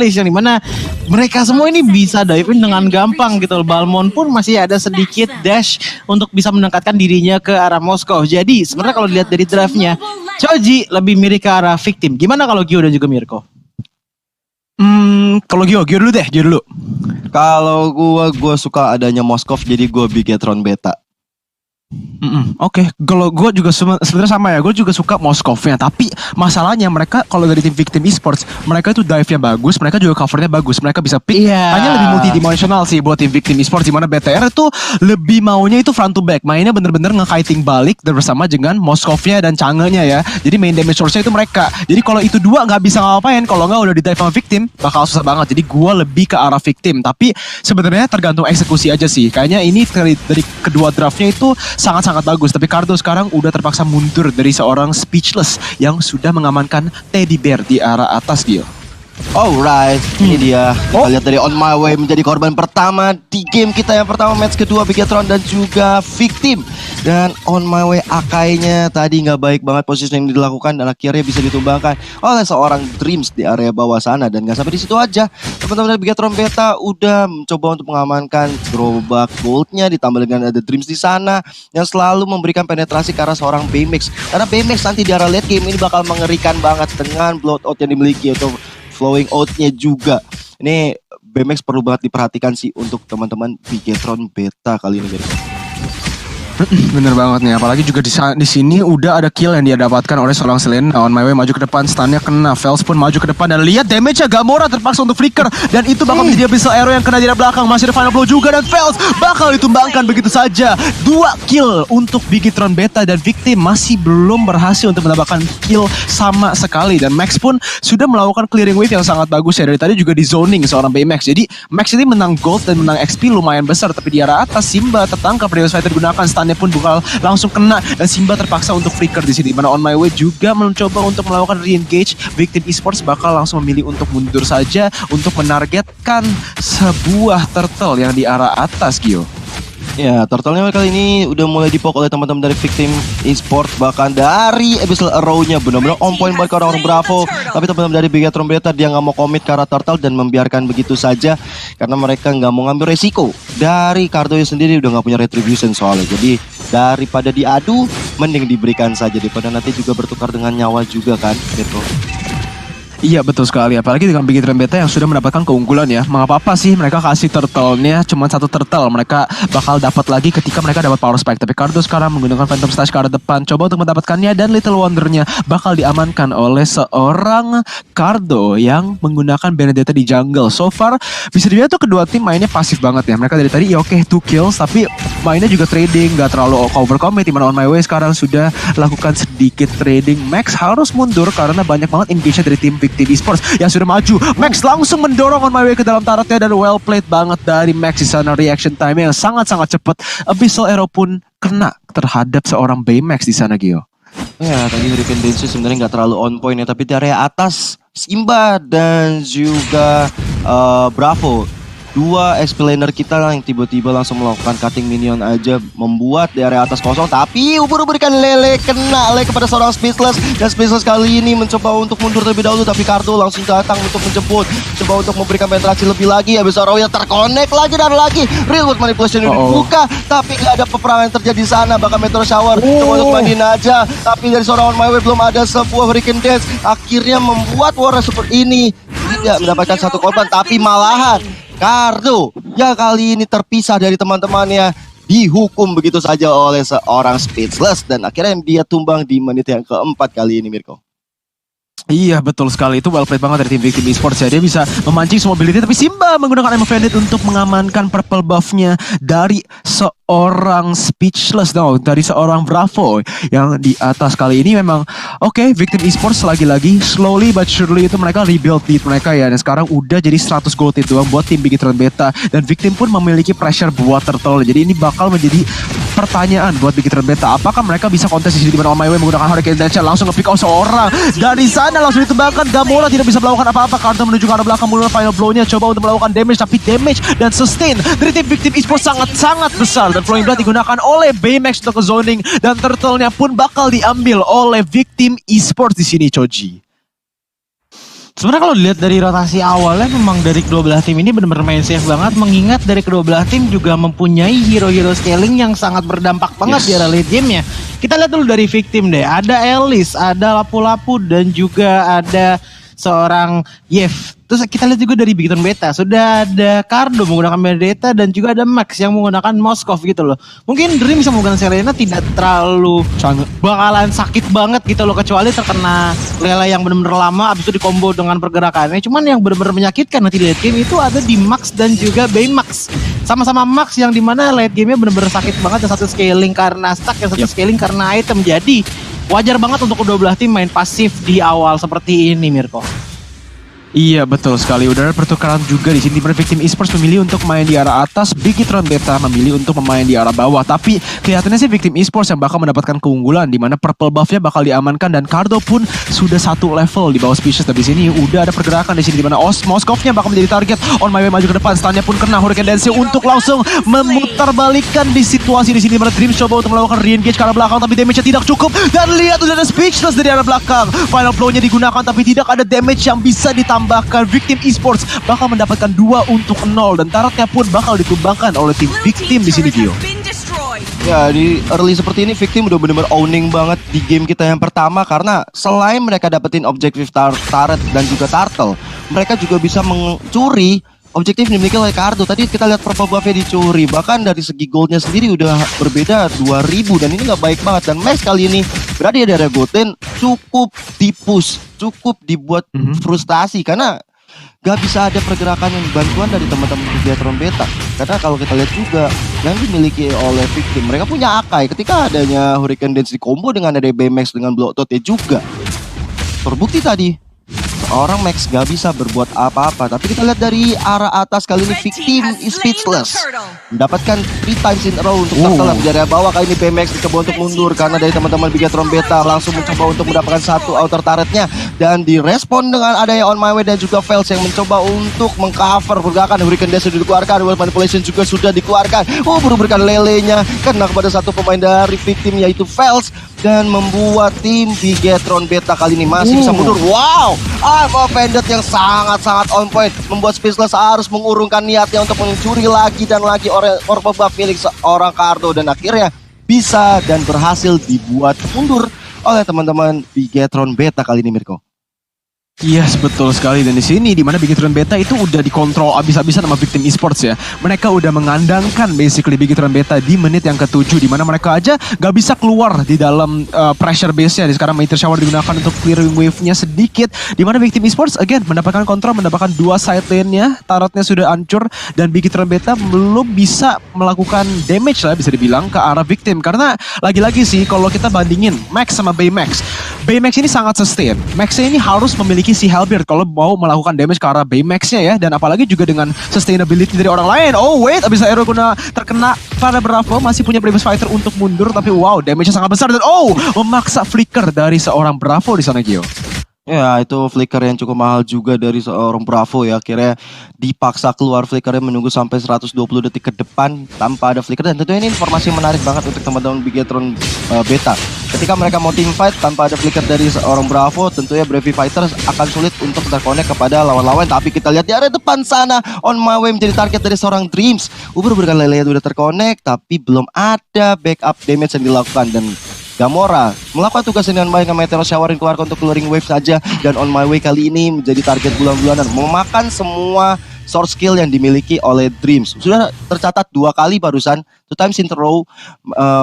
yang dimana mereka semua ini bisa dive in dengan gampang gitu. Balmond pun masih ada sedikit dash untuk bisa mendekatkan dirinya ke arah Moskow. Jadi sebenarnya kalau dilihat dari draftnya, Choji lebih mirip ke arah victim. Gimana kalau Gio dan juga Mirko? Kalau Gio dulu deh, Gio dulu. Kalau gua suka adanya Moskov, jadi gua Bigetron beta. Oke. Kalau gue juga sebenarnya sama ya, gue juga suka Moskovnya. Tapi masalahnya mereka kalau dari tim Victim Esports, mereka itu dive-nya bagus, mereka juga covernya bagus, mereka bisa pick. Hanya lebih multidimensional sih buat tim Victim Esports, dimana BTR itu lebih maunya itu front to back, mainnya bener-bener nge-kiting balik dan bersama dengan Moskovnya dan Chang'e-nya ya. Jadi main damage source-nya itu mereka. Jadi kalau itu dua nggak bisa ngapain, kalau nggak udah di dive sama Victim, bakal susah banget. Jadi gue lebih ke arah Victim. Tapi sebenarnya tergantung eksekusi aja sih. Kayaknya ini dari kedua draftnya itu sangat-sangat bagus. Tapi Cardo sekarang udah terpaksa mundur dari seorang Speechless yang sudah mengamankan Teddy Bear di arah atas, Gio. Alright, ini dia. Kita lihat dari On My Way menjadi korban pertama di game kita yang pertama, match kedua Bigetron dan juga Victim. Dan On My Way Akai-nya tadi nggak baik banget posisi yang dilakukan dan akhirnya bisa ditumbangkan oleh seorang Dreams di area bawah sana. Dan nggak sampai di situ aja, teman-teman dari Bigetron Beta udah mencoba untuk mengamankan throwback goldnya, ditambah dengan ada Dreams di sana yang selalu memberikan penetrasi ke arah seorang Baymax. Karena Baymax nanti di arah late game ini bakal mengerikan banget dengan blowout yang dimiliki atau flowing out-nya juga. Ini BMX perlu banget diperhatikan sih untuk teman-teman Bigetron Beta kali ini. Bener banget nih, apalagi juga di sini udah ada kill yang dia dapatkan oleh seorang Selena. On My Way maju ke depan, stunnya kena, Fels pun maju ke depan dan lihat damage-nya Gamora terpaksa untuk flicker dan itu bakal menjadi abyssal arrow yang kena di belakang. Masih ada final blow juga dan Fels bakal ditumbangkan begitu saja. 2 kill untuk Bigetron Beta dan Victim masih belum berhasil untuk mendapatkan kill sama sekali. Dan Max pun sudah melakukan clearing wave yang sangat bagus ya. Dari tadi juga di zoning seorang Baymax. Jadi Max ini menang gold dan menang XP lumayan besar, tapi di arah atas Simba tertangkap, Reus Fighter digunakan, stunnya pun bakal langsung kena dan Simba terpaksa untuk flicker di sini. Mana On My Way juga mencoba untuk melakukan re-engage. Victim Esports bakal langsung memilih untuk mundur saja untuk menargetkan sebuah turtle yang di arah atas, Gio. Ya, turtle-nya kali ini udah mulai dipok oleh teman-teman dari Victim Esports, bahkan dari abyssal arrow-nya benar-benar on point buat orang-orang Bravo. Tapi teman-teman dari Bigetron Beta dia nggak mau komit ke arah turtle dan membiarkan begitu saja karena mereka nggak mau ngambil resiko. Dari Cardo sendiri udah nggak punya retribution soalnya. Jadi daripada diadu, mending diberikan saja daripada nanti juga bertukar dengan nyawa juga kan, gitu. Iya betul sekali, apalagi dengan Bigetron Beta yang sudah mendapatkan keunggulan ya. Mengapa sih mereka kasih turtle-nya cuma 1 turtle, mereka bakal dapat lagi ketika mereka dapat power spike. Tapi Cardo sekarang menggunakan Phantom Stash ke arah depan, coba untuk mendapatkannya dan Little Wonder-nya bakal diamankan oleh seorang Cardo yang menggunakan Benedetta di jungle. So far bisa dilihat tuh kedua tim mainnya pasif banget ya. Mereka dari tadi ya oke 2 kills tapi mainnya juga trading, gak terlalu cover commit. Dimana On My Way sekarang sudah lakukan sedikit trading. Max harus mundur karena banyak banget engage dari tim Victim Esports yang sudah maju. Max langsung mendorong On My Way ke dalam tarotnya dan well played banget dari Max di sana. Reaction time yang sangat-sangat cepat. Abyssal arrow pun kena terhadap seorang Baymax di sana, Gio. Ya, tadi Hurricane Dance sebenarnya nggak terlalu on point ya, tapi di area atas Simba dan juga Bravo, 2 XP laner kita lah yang tiba-tiba langsung melakukan cutting minion aja, membuat di area atas kosong. Tapi ubur-ubur ikan lele kena kepada seorang Speechless, dan Speechless kali ini mencoba untuk mundur terlebih dahulu, tapi Cardo langsung datang untuk menjemput, coba untuk memberikan penetrasi lebih lagi. Habis Royal terkonek lagi dan lagi, Real World Manipulation dibuka, tapi nggak ada peperangan yang terjadi di sana. Bahkan Meteor Shower coba untuk mandiin aja, tapi dari seorang On My Way belum ada sebuah Hurricane Dance, akhirnya membuat Warrior seperti ini tidak mendapatkan 1 korban, tapi malahan Cardo ya kali ini terpisah dari teman-temannya, dihukum begitu saja oleh seorang Speechless dan akhirnya dia tumbang di menit yang keempat kali ini, Mirko. Iya betul sekali, itu well played banget dari tim Victim Esports ya. Dia bisa memancing semua ability, tapi Simba menggunakan Ammo Bandit untuk mengamankan purple buff-nya dari seorang Speechless, dari seorang Bravo yang di atas. Kali ini memang oke, Victim Esports lagi-lagi slowly but surely itu mereka rebuild lead mereka ya, dan sekarang udah jadi 100 gold itu doang buat tim Bigetron Beta, dan Victim pun memiliki pressure buat turtle. Jadi ini bakal menjadi pertanyaan buat Bigetron Beta, apakah mereka bisa kontes di sini, di mana On My Way menggunakan Hurricane Dance langsung nge-pick out seorang dari sana, langsung ditembakkan. Gamora tidak bisa melakukan apa-apa, Cardo menuju ke arah belakang menggunakan final blow-nya, coba untuk melakukan damage, tapi damage dan sustain dari tim Victim Esports sangat-sangat besar, dan Flowing Blood digunakan oleh Baymax untuk ke zoning, dan turtle-nya pun bakal diambil oleh Victim Esports di sini, Choji. Sebenarnya kalau dilihat dari rotasi awalnya memang dari kedua belah tim ini benar-benar main safe banget, mengingat dari kedua belah tim juga mempunyai hero-hero scaling yang sangat berdampak banget di era late game-nya. Kita lihat dulu dari victim deh, ada Elis, ada Lapu-Lapu dan juga ada seorang Yev. Terus kita lihat juga dari Bigiton Beta, sudah ada Cardo menggunakan Medeta dan juga ada Max yang menggunakan Moskov gitu loh. Mungkin Dream bisa menggunakan Selena tidak terlalu bakalan sakit banget gitu loh, kecuali terkena Lela yang benar-benar lama abis itu dikombo dengan pergerakannya. Cuman yang benar-benar menyakitkan nanti di late game itu ada di Max dan juga Baymax. Sama-sama Max yang dimana late game-nya benar-benar sakit banget, yang satu scaling karena stack, yang satu scaling karena item. Jadi wajar banget untuk kedua belah tim main pasif di awal seperti ini, Mirko. Iya betul sekali, udah ada pertukaran juga di sini. Victim Esports memilih untuk main di arah atas, Bigetron Beta memilih untuk memain di arah bawah. Tapi kelihatannya sih Victim Esports yang bakal mendapatkan keunggulan, di mana purple buff-nya bakal diamankan dan Cardo pun sudah satu level di bawah Species. Tapi di sini udah ada pergerakan di sini, di mana Moskov-nya bakal menjadi target. On my way maju ke depan, stunnya pun kena Hurricane Dance untuk langsung memutarbalikkan di situasi di sini, di mana Dream coba untuk melakukan re-engage ke arah belakang, tapi damage-nya tidak cukup. Dan lihat udah ada Speechless dari arah belakang. Final flow-nya digunakan, tapi tidak ada damage yang bisa ditambahkan. Victim Esports bakal mendapatkan 2 untuk 0 dan tarotnya pun bakal ditumbangkan oleh tim Victim di sini, Gio. Ya, di early seperti ini Victim udah bener-bener owning banget di game kita yang pertama, karena selain mereka dapetin objektif turret dan juga turtle, mereka juga bisa mencuri objektif yang dimiliki oleh Cardo. Tadi kita lihat purple buff-nya dicuri, bahkan dari segi goldnya sendiri udah berbeda 2000 dan ini nggak baik banget. Dan Max kali ini berada di area Goten cukup dipush, cukup dibuat frustasi karena gak bisa ada pergerakan yang bantuan dari teman-teman Bigetron Beta. Karena kalau kita lihat juga yang dimiliki oleh Victim, mereka punya Akai. Ketika adanya Hurricane Dance di combo dengan ada Baymax dengan Bloodtot juga terbukti tadi orang Max gak bisa berbuat apa-apa. Tapi kita lihat dari arah atas kali ini Victim is speechless, mendapatkan 3 times in a row untuk turtle. Di area bawah kali ini Baymax dicoba untuk mundur karena dari teman-teman Bigetron Beta langsung mencoba untuk mendapatkan satu outer turretnya, dan direspon dengan adanya On My Way dan juga Fails yang mencoba untuk mengcover pergerakan. Hurricane Dash sudah dikeluarkan, World Manipulation juga sudah dikeluarkan. Berikan lelenya kena kepada satu pemain dari Victim yaitu Fails, dan membuat tim Bigetron Beta kali ini masih bisa mundur. Wow, Vended yang sangat-sangat on point, membuat Speechless harus mengurungkan niatnya untuk mencuri lagi dan lagi orb buff milik seorang Cardo, dan akhirnya bisa dan berhasil dibuat mundur oleh teman-teman Bigetron Beta kali ini, Mirko. Yes, betul sekali. Dan di sini di mana Bigetron Beta itu udah dikontrol abis-abisan sama Victim Esports ya. Mereka udah mengandangkan basically Bigetron Beta di menit yang ke-7, di mana mereka aja gak bisa keluar di dalam pressure base-nya. Sekarang Meteor Shower digunakan untuk clearing wave-nya sedikit, di mana Victim Esports again mendapatkan kontrol, mendapatkan 2 side lane-nya, tarotnya sudah hancur, dan Bigetron Beta belum bisa melakukan damage lah bisa dibilang ke arah Victim. Karena lagi-lagi sih kalau kita bandingin Max sama Baymax, Baymax ini sangat sustain. Max-nya ini harus memiliki si Halberd kalau mau melakukan damage ke arah Baymax-nya ya, dan apalagi juga dengan sustainability dari orang lain. Oh wait, abis Aero guna terkena pada Bravo, masih punya Primus Fighter untuk mundur, tapi wow, damage-nya sangat besar, dan memaksa flicker dari seorang Bravo di sana, Gio. Ya, itu flicker yang cukup mahal juga dari seorang Bravo ya. Akhirnya dipaksa keluar flickernya, menunggu sampai 120 detik ke depan tanpa ada flicker. Dan tentunya ini informasi yang menarik banget untuk teman-teman Bigetron Beta. Ketika mereka mau team fight tanpa ada flicker dari seorang Bravo, tentunya Bravely Fighters akan sulit untuk terkonek kepada lawan-lawan. Tapi kita lihat di area depan sana, On My Way menjadi target dari seorang Dreams. Berikan lele udah terkonek, tapi belum ada backup damage yang dilakukan. Dan Gamora melakukan tugas dengan baik, dengan Meteor Shower yang keluar untuk clearing wave saja. Dan On My Way kali ini menjadi target bulan-bulanan, memakan semua source skill yang dimiliki oleh Dreams. Sudah tercatat 2 kali barusan, 2 times in a row,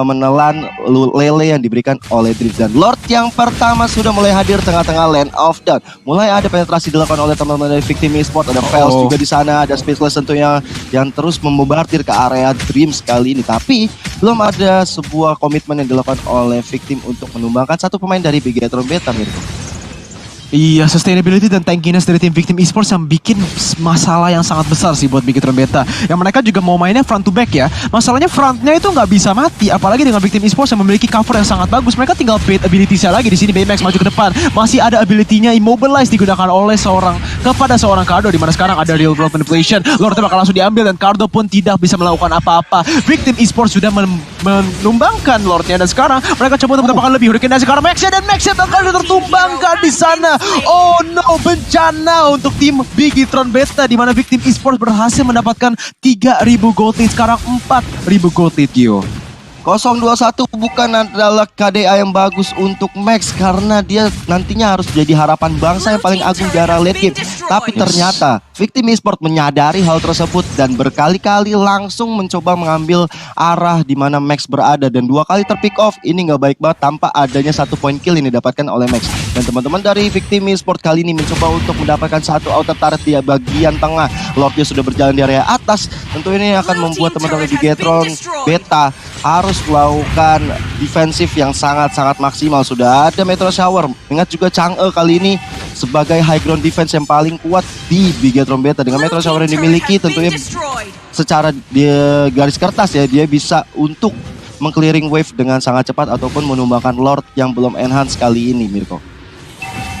menelan lele yang diberikan oleh Dreams. Dan Lord yang pertama sudah mulai hadir tengah-tengah Land of Dawn. Mulai ada penetrasi dilakukan oleh teman-teman dari Victim Esports. Ada Fails juga di sana, ada Speechless tentunya yang terus membombardir ke area Dreams kali ini. Tapi belum ada sebuah komitmen yang dilakukan oleh Victim untuk menumbangkan satu pemain dari Bigetron Beta, Mirko. Iya, sustainability dan tankiness dari tim Victim Esports yang bikin masalah yang sangat besar sih buat Bigetron Beta. Yang mereka juga mau mainnya front to back ya. Masalahnya frontnya itu nggak bisa mati, apalagi dengan Victim Esports yang memiliki cover yang sangat bagus. Mereka tinggal bait ability-nya lagi di sini. Baymax maju ke depan, masih ada ability-nya Immobilize digunakan oleh kepada seorang Cardo, di mana sekarang ada Real World Manipulation. Lordnya bakal langsung diambil dan Cardo pun tidak bisa melakukan apa-apa. Victim Esports sudah menumbangkan Lordnya, dan sekarang mereka coba untuk mendapatkan lebih. Hurricane Dash sekarang Max-nya, dan Max-nya bakal tertumbangkan di sana Oh no, bencana untuk tim Bigetron Beta di mana Victim Esports berhasil mendapatkan 3.000 gold lead, sekarang 4.000 gold lead, Gio. 021 bukan adalah KDA yang bagus untuk Max karena dia nantinya harus jadi harapan bangsa yang paling agung di era late game. Tapi ternyata Victim Esports menyadari hal tersebut dan berkali-kali langsung mencoba mengambil arah di mana Max berada dan 2 kali terpick off. Ini nggak baik banget tanpa adanya 1 point kill yang didapatkan oleh Max. Dan teman-teman dari Victim Esports kali ini mencoba untuk mendapatkan 1 outer turret di bagian tengah. Lordnya sudah berjalan di area atas. Tentu ini akan membuat teman-teman Bigetron Beta harus melakukan defensif yang sangat-sangat maksimal. Sudah ada Meteor Shower. Ingat juga Chang'e kali ini sebagai high ground defense yang paling kuat di Bigetron Beta. Dengan Meteor Shower yang dimiliki tentunya secara dia garis kertas ya, dia bisa untuk meng-clearing wave dengan sangat cepat ataupun menumbangkan Lord yang belum enhance kali ini, Mirko.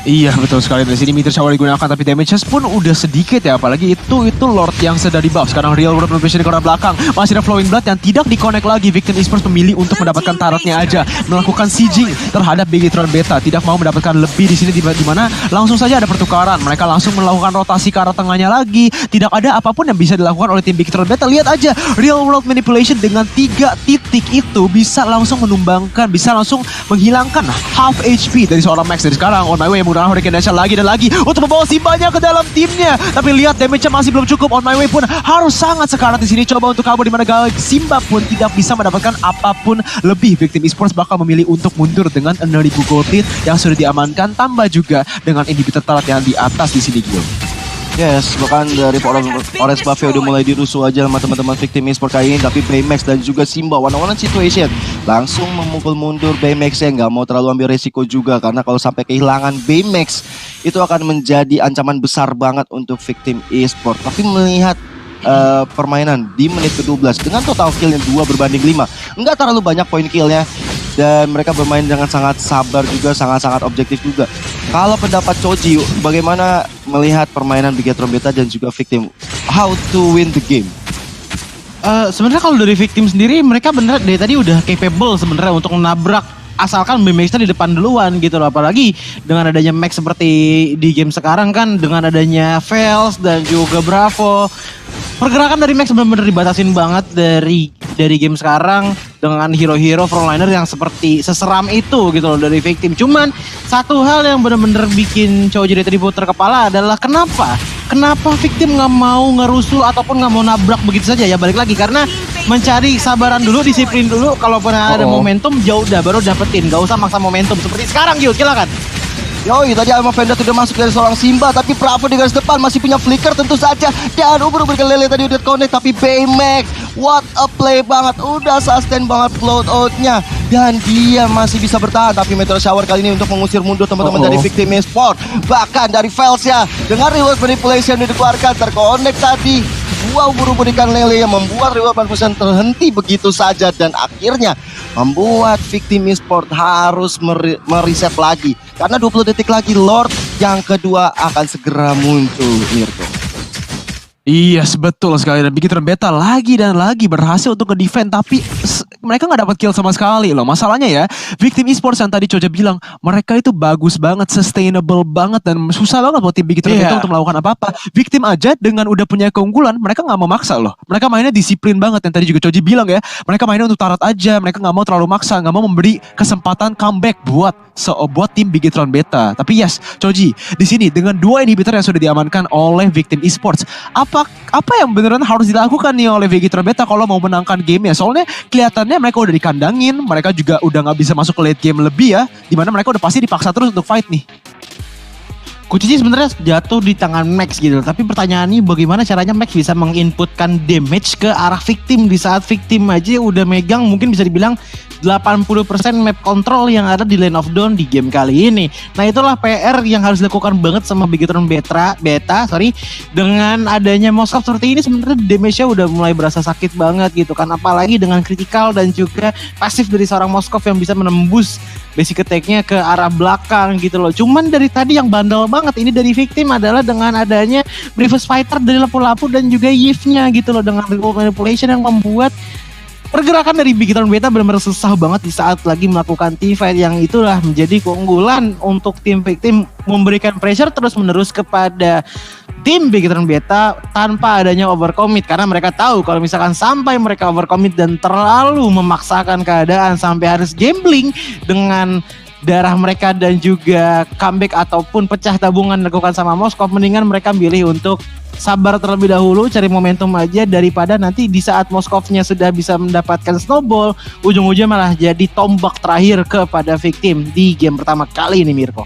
Iya betul sekali, dari sini Meteor Shower digunakan tapi damage-nya pun udah sedikit ya, apalagi itu Lord yang sudah di buff. Sekarang Real World Manipulation di corner belakang, masih ada Flowing Blood yang tidak di-connect lagi. Victim Esports memilih untuk mendapatkan turretnya aja, melakukan sieging terhadap Bigetron Beta, tidak mau mendapatkan lebih di sini di mana langsung saja ada pertukaran. Mereka langsung melakukan rotasi ke arah tengahnya lagi. Tidak ada apapun yang bisa dilakukan oleh tim Bigetron Beta. Lihat aja Real World Manipulation dengan 3 titik itu bisa langsung menumbangkan, bisa langsung menghilangkan half HP dari seorang Max. Dari sekarang On My Way menggunakan Hurricane Dash lagi dan lagi untuk membawa Simbanya ke dalam timnya. Tapi lihat damage-nya masih belum cukup. On My Way pun harus sangat sekarat di sini, coba untuk kabur di mana Simba pun tidak bisa mendapatkan apapun lebih. Victim Esports bakal memilih untuk mundur dengan 6.000 gold lead yang sudah diamankan, tambah juga dengan inhibitor turret yang di atas di sini, Gil. Yes, bahkan dari Orange Buffet udah mulai dirusuh aja sama teman-teman Victim Esports kali ini. Tapi Baymax dan juga Simba one-on-one situation langsung memukul mundur Baymax yang nggak mau terlalu ambil resiko juga. Karena kalau sampai kehilangan Baymax itu akan menjadi ancaman besar banget untuk Victim Esports. Tapi melihat permainan di menit ke-12 dengan total killnya 2 berbanding 5, nggak terlalu banyak poin killnya. Dan mereka bermain dengan sangat sabar juga, sangat-sangat objektif juga. Kalau pendapat Choji, bagaimana melihat permainan Bigetron Beta dan juga Victim? How to win the game? Sebenarnya kalau dari Victim sendiri, mereka bener dari tadi udah capable sebenarnya untuk menabrak, asalkan BMX-nya di depan duluan gitu loh. Apalagi dengan adanya Max seperti di game sekarang kan, dengan adanya Vels dan juga Bravo, pergerakan dari Max benar-benar dibatasin banget dari game sekarang dengan hero-hero frontliner yang seperti seseram itu gitu loh dari Victim. Cuman satu hal yang benar-benar bikin Choji dari tadi putar kepala adalah kenapa Victim nggak mau ngerusuh ataupun nggak mau nabrak begitu saja ya. Balik lagi karena mencari sabaran dulu, disiplin dulu. Kalau pernah ada momentum jauh dah baru dapetin, nggak usah maksa momentum seperti sekarang. Yuk silakan. Yoi, tadi Alma Vendor sudah masuk dari seorang Simba, tapi Bravo di garis depan masih punya flicker tentu saja. Dan ubur-ubur ke Lele tadi udah connect, tapi Baymax, what a play banget, udah sustain banget float out-nya. Dan dia masih bisa bertahan, tapi Meteor Shower kali ini untuk mengusir mundur teman-teman dari Victim Esports. Bahkan dari Vels ya, dengan reward manipulation yang dikeluarkan, terconnect tadi. Wow, ubur-ubur ikan lele yang membuat reward manipulation terhenti begitu saja. Dan akhirnya membuat Victim Esports harus mereset lagi. Karena 20 detik lagi Lord yang kedua akan segera muncul, Mirko. Iya, betul sekali. Dan Bigetron Beta lagi dan lagi berhasil untuk nge-defend, tapi mereka nggak dapat kill sama sekali loh. Masalahnya ya, Victim Esports yang tadi Coja bilang, mereka itu bagus banget, sustainable banget, dan susah banget buat tim Bigetron Beta untuk melakukan apa-apa. Victim aja dengan udah punya keunggulan, mereka nggak mau maksa loh. Mereka mainnya disiplin banget, yang tadi juga Coji bilang ya. Mereka mainnya untuk tarot aja, mereka nggak mau terlalu maksa, nggak mau memberi kesempatan comeback buat tim Bigetron Beta. Tapi yes, Coji, di sini dengan 2 inhibitor yang sudah diamankan oleh Victim Esports, apa yang beneran harus dilakukan nih oleh Bigetron Beta kalau mau menangkan game ya? Soalnya kelihatannya mereka udah dikandangin, mereka juga udah nggak bisa masuk ke late game lebih ya, dimana mereka udah pasti dipaksa terus untuk fight nih. Kucici sebenarnya jatuh di tangan Max gitu. Tapi pertanyaannya bagaimana caranya Max bisa menginputkan damage ke arah Victim di saat Victim aja udah megang mungkin bisa dibilang 80% map control yang ada di Lane of Dawn di game kali ini. Nah itulah PR yang harus dilakukan banget sama Bigetron Beta dengan adanya Moskov seperti ini. Sebenarnya damage-nya udah mulai berasa sakit banget gitu kan, apalagi dengan critical dan juga pasif dari seorang Moskov yang bisa menembus basic attack-nya ke arah belakang gitu loh. Cuman dari tadi yang bandel banget ini dari Victim adalah dengan adanya Brevis Fighter dari Lapu-Lapu dan juga Yves-nya gitu loh, dengan manipulation yang membuat pergerakan dari Bigtron Beta benar-benar susah banget di saat lagi melakukan team fight, yang itulah menjadi keunggulan untuk tim Victim memberikan pressure terus-menerus kepada tim Bigtron Beta tanpa adanya overcommit, karena mereka tahu kalau misalkan sampai mereka overcommit dan terlalu memaksakan keadaan sampai harus gambling dengan darah mereka dan juga comeback ataupun pecah tabungan dilakukan sama Moskov, mendingan mereka pilih untuk sabar terlebih dahulu, cari momentum aja daripada nanti di saat Moskovnya sudah bisa mendapatkan snowball, ujung-ujungnya malah jadi tombak terakhir kepada Victim di game pertama kali ini, Mirko.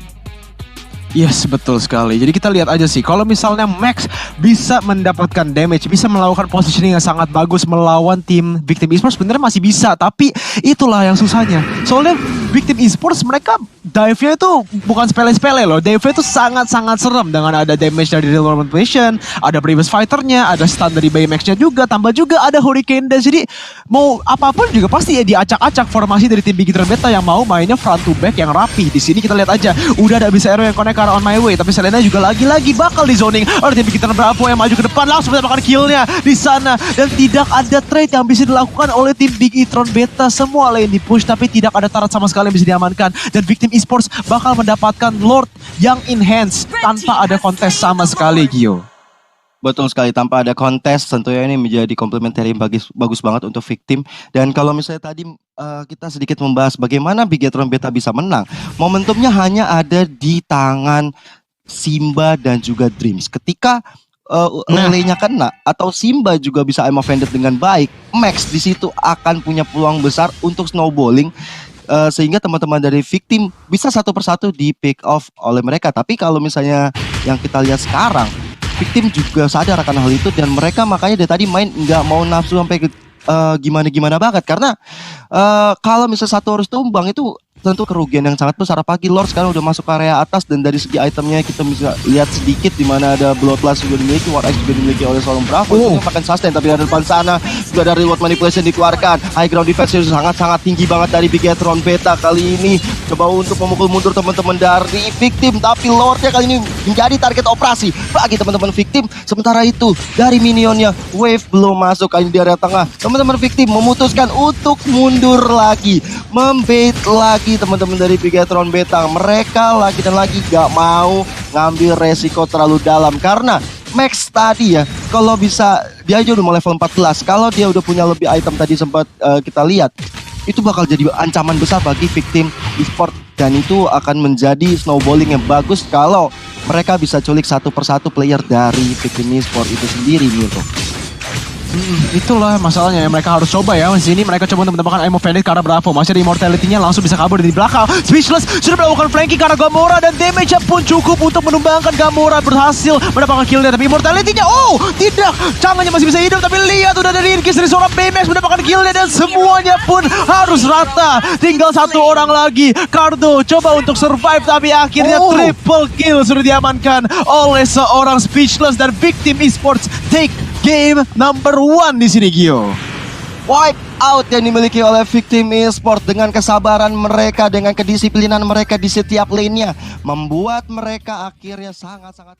Yes, betul sekali. Jadi kita lihat aja sih, kalau misalnya Max bisa mendapatkan damage, bisa melakukan positioning yang sangat bagus melawan tim Victim Esports, sebenarnya masih bisa, tapi itulah yang susahnya. Soalnya Victim Esports mereka dive-nya itu bukan sepele-sepele loh. Dive-nya itu sangat-sangat serem dengan ada damage dari Real World Mission, ada previous fighter-nya, ada stun dari Baymax-nya juga, tambah juga ada Hurricane Dash. Jadi mau apapun juga pasti ya diacak-acak formasi dari tim Bigtron Beta yang mau mainnya front to back yang rapi. Di sini kita lihat aja, udah ada bisa arrow yang connect on my way, tapi Selena juga lagi-lagi bakal di zoning oleh tim Bigtron Bravo yang maju ke depan, langsung mendapatkan kill-nya di sana, dan tidak ada trade yang bisa dilakukan oleh tim Bigtron Beta. Semua lane di push tapi tidak ada tarat sama sekali yang bisa diamankan, dan Victim Esports bakal mendapatkan Lord yang enhance tanpa ada kontes sama sekali, Gio. Betul sekali, tanpa ada kontes tentunya ini menjadi komplementari yang bagus banget untuk Victim. Dan kalau misalnya tadi kita sedikit membahas bagaimana Bigtron Beta bisa menang, momentumnya hanya ada di tangan Simba dan juga Dreams. Ketika Lele-nya kena atau Simba juga bisa aim offended dengan baik, Max di situ akan punya peluang besar untuk snowballing, sehingga teman-teman dari Victim bisa satu persatu di pick off oleh mereka. Tapi kalau misalnya yang kita lihat sekarang, Victim juga sadar akan hal itu, dan mereka makanya dari tadi main nggak mau nafsu sampai gimana-gimana banget, karena kalau misalnya satu harus tumbang itu tentu kerugian yang sangat besar. Apalagi Lord sekarang udah masuk ke area atas, dan dari segi itemnya kita bisa lihat sedikit di mana ada Bloodlust juga dimiliki, War X juga dimiliki oleh seorang Bravo. Itu makan sustain, tapi dari depan sana juga ada reward manipulation dikeluarkan. High ground defense sangat-sangat tinggi banget dari Bigtron Beta kali ini. Coba untuk memukul mundur teman-teman dari Victim, tapi Lordnya kali ini menjadi target operasi bagi teman-teman Victim. Sementara itu dari minionnya wave belum masuk kali di area tengah. Teman-teman Victim memutuskan untuk mundur lagi, membait lagi teman-teman dari Bigtron Beta. Mereka lagi dan lagi gak mau ngambil resiko terlalu dalam, karena Max tadi ya, kalau bisa dia aja udah mau level 14, kalau dia udah punya lebih item tadi sempat kita lihat, itu bakal jadi ancaman besar bagi Victim Esports, dan itu akan menjadi snowballing yang bagus kalau mereka bisa culik satu persatu player dari Victim Esports itu sendiri gitu. Itulah masalahnya yang mereka harus coba ya. Di sini mereka coba untuk mendapatkan aim offended karena Bravo masih ada immortality-nya, langsung bisa kabur dari belakang. Speechless sudah melakukan flanking karena Gamora, dan damage-nya pun cukup untuk menumbangkan Gamora, berhasil mendapatkan kill-nya, tapi immortality-nya tidak, tangannya masih bisa hidup, tapi lihat udah ada Rinkis dari seorang Baymax mendapatkan kill-nya, dan semuanya pun harus rata. Tinggal satu orang lagi, Cardo coba untuk survive, tapi akhirnya triple kill sudah diamankan oleh seorang Speechless, dan Victim Esports take game number 1 di sini, Gio. Wipe out yang dimiliki oleh Victim Esports dengan kesabaran mereka, dengan kedisiplinan mereka di setiap lane-nya, membuat mereka akhirnya sangat-sangat